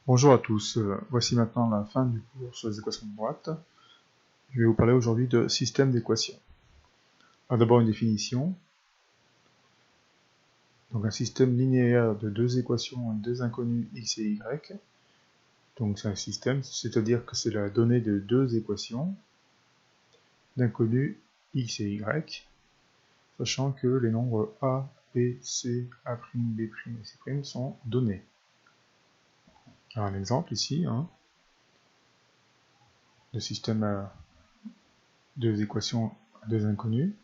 Bonjour à tous, voici maintenant la fin du cours sur les équations de droite. Je vais vous parler aujourd'hui de système d'équations. Alors d'abord une définition. Donc un système linéaire de deux équations et deux inconnues x et y. Donc c'est un système, c'est-à-dire que c'est la donnée de deux équations d'inconnues x et y, sachant que les nombres a, b, c, a', b' et c' sont donnés. Alors un exemple ici, de système à deux équations à deux inconnues.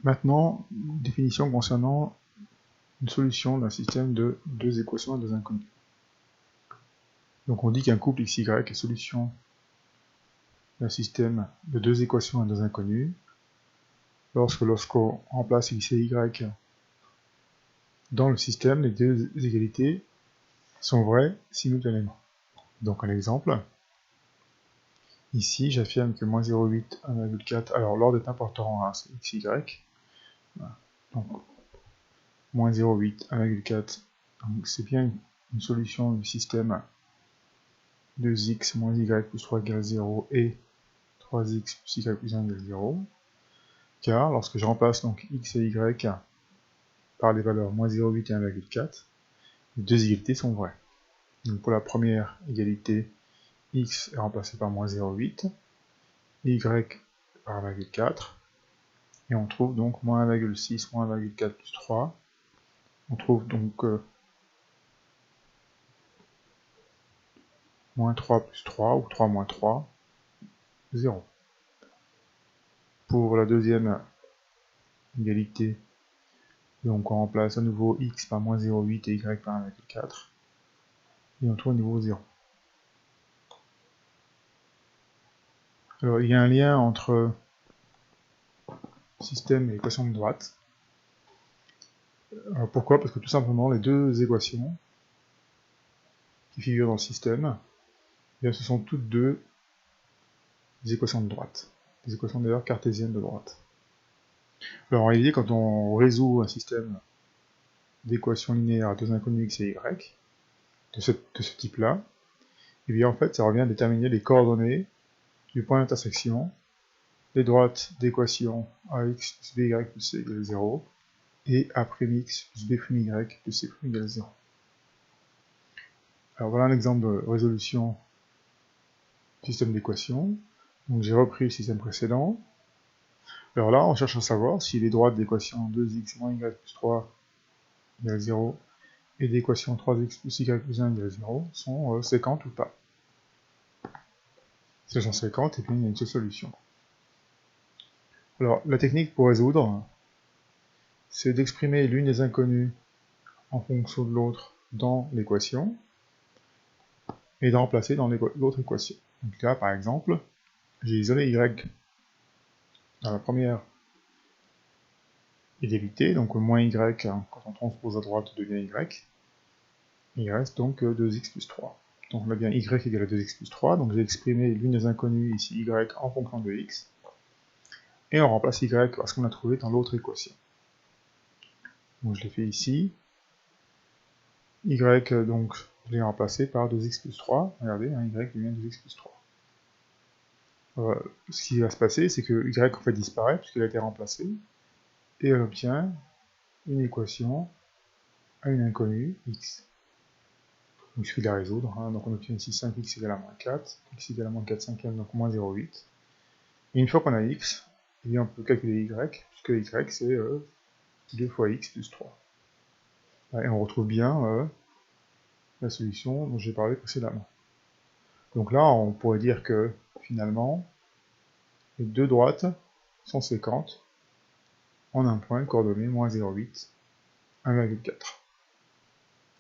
Maintenant, définition concernant une solution d'un système de deux équations à deux inconnues. Donc on dit qu'un couple XY est solution d'un système de deux équations à deux inconnues lorsqu'on remplace X et Y dans le système, les deux égalités sont vraies simultanément. Donc un exemple, ici j'affirme que moins 0,8, 1,4, alors l'ordre est important, c'est X, Y, voilà. Donc moins 0,8, 1,4, donc c'est bien une solution du système 2x moins y plus 3 égale 0 et 3x plus y plus 1 égale 0, car lorsque je remplace donc x et y par les valeurs moins 0,8 et 1,4, les deux égalités sont vraies. Donc pour la première égalité, x est remplacé par moins 0,8, y par 1,4, et on trouve donc moins 1,6, moins 1,4 plus 3, on trouve donc moins 3 plus 3, ou 3 moins 3, 0. Pour la deuxième égalité, donc on remplace à nouveau x par moins 0,8 et y par 1,4, et on trouve au niveau 0. Alors il y a un lien entre système et équation de droite. Alors, pourquoi? Parce que tout simplement les deux équations qui figurent dans le système, eh bien, ce sont toutes deux des équations de droite. Des équations d'ailleurs cartésiennes de droite. Alors en réalité, quand on résout un système d'équations linéaires à deux inconnues x et y, de ce type-là, et bien en fait ça revient à déterminer les coordonnées du point d'intersection des droites d'équation ax plus by plus c égale 0 et a'x plus b'y plus c' égale 0. Alors voilà un exemple de résolution du système d'équations. Donc j'ai repris le système précédent. Alors là, on cherche à savoir si les droites d'équation 2x moins y plus 3 égale 0 et d'équation 3x plus y plus 1 égale 0 sont séquentes ou pas. Si elles sont séquentes, et puis il y a une seule solution. Alors la technique pour résoudre, c'est d'exprimer l'une des inconnues en fonction de l'autre dans l'équation et de remplacer dans l'autre équation. Donc là, par exemple, j'ai isolé y dans la première égalité, donc moins y, quand on transpose à droite, devient y. Il reste donc 2x plus 3. Donc on a bien y égale à 2x plus 3, donc j'ai exprimé l'une des inconnues, ici y, en fonction de x, et on remplace y parce qu'on l'a trouvé dans l'autre équation. Donc je l'ai fait ici, y donc je l'ai remplacé par 2x plus 3, regardez, y devient 2x plus 3. Ce qui va se passer, c'est que y en fait disparaît, puisqu'il a été remplacé, et elle obtient une équation à une inconnue, x. Donc il suffit de la résoudre, donc on obtient ici 5x égale à moins 4, x égale à moins 4 cinquième, donc moins 0,8. Et une fois qu'on a x, eh bien on peut calculer y, puisque y c'est 2 fois x plus 3. Et on retrouve bien la solution dont j'ai parlé précédemment. Donc là, on pourrait dire que finalement, les deux droites sont séquentes en un point coordonné moins 0,8, 1,4.